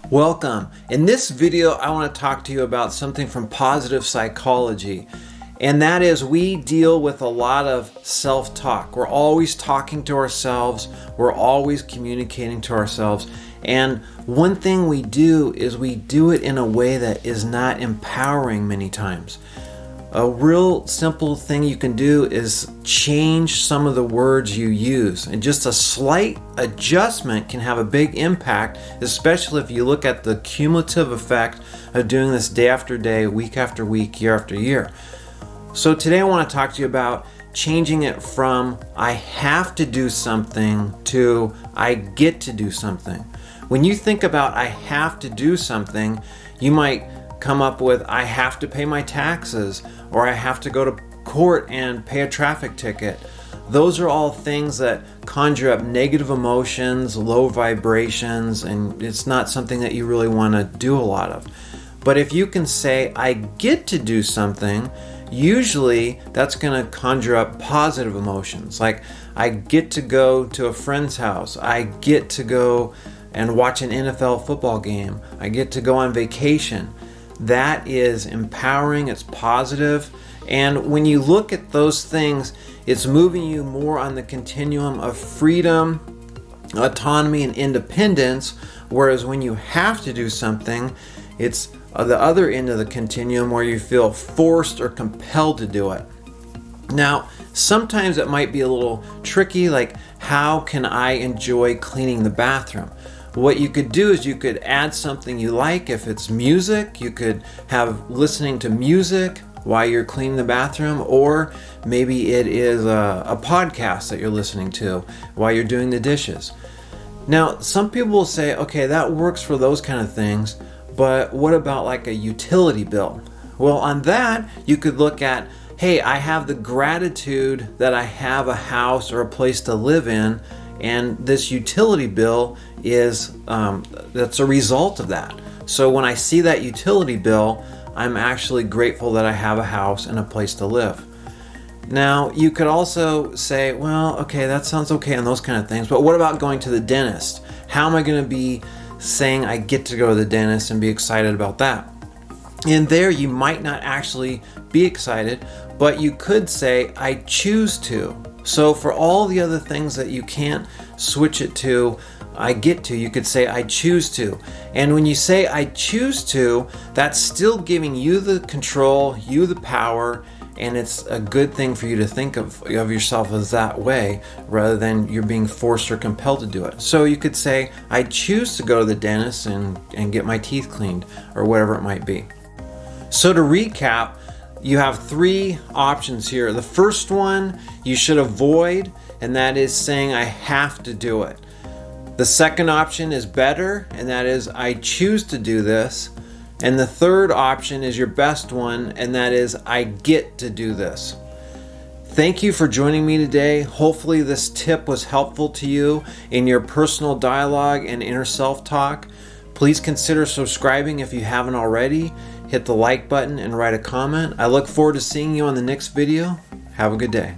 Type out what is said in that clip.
Welcome. In this video, I want to talk to you about something from positive psychology, and that is we deal with a lot of self-talk. We're always talking to ourselves. We're always communicating to ourselves. And one thing we do is we do it in a way that is not empowering many times. A real simple thing you can do is change some of the words you use, and just a slight adjustment can have a big impact, especially if you look at the cumulative effect of doing this day after day, week after week, year after year. So today I want to talk to you about changing it from I have to do something to I get to do something. When you think about I have to do something, you might come up with I have to pay my taxes, or I have to go to court and pay a traffic ticket. Those are all things that conjure up negative emotions, low vibrations, and it's not something that you really want to do a lot of. But if you can say I get to do something, usually that's going to conjure up positive emotions. Like I get to go to a friend's house, I get to go and watch an NFL football game, I get to go on vacation. That is empowering, it's positive, and when you look at those things, it's moving you more on the continuum of freedom, autonomy, and independence, whereas when you have to do something, it's the other end of the continuum where you feel forced or compelled to do it. Now, sometimes it might be a little tricky, like how can I enjoy cleaning the bathroom? What you could do is you could add something you like. If it's music, you could have listening to music while you're cleaning the bathroom, or maybe it is a podcast that you're listening to while you're doing the dishes. Now, some people will say, okay, that works for those kind of things, but what about like a utility bill? Well, on that, you could look at, hey, I have the gratitude that I have a house or a place to live in, and this utility bill is that's a result of that. So when I see that utility bill, I'm actually grateful that I have a house and a place to live. Now, you could also say, well, okay, that sounds okay on those kind of things, but what about going to the dentist? How am I going to be saying I get to go to the dentist and be excited about that? And there you might not actually be excited, but you could say, I choose to. So for all the other things that you can't switch it to, I get to, you could say I choose to. And when you say I choose to, that's still giving you the control, you the power, and it's a good thing for you to think of yourself as that way rather than you're being forced or compelled to do it. So you could say I choose to go to the dentist and get my teeth cleaned, or whatever it might be. So to recap, you have three options here. The first one you should avoid, and that is saying I have to do it. The second option is better, and that is I choose to do this. And the third option is your best one, and that is I get to do this. Thank you for joining me today. Hopefully this tip was helpful to you in your personal dialogue and inner self-talk. Please consider subscribing if you haven't already. Hit the like button and write a comment. I look forward to seeing you on the next video. Have a good day.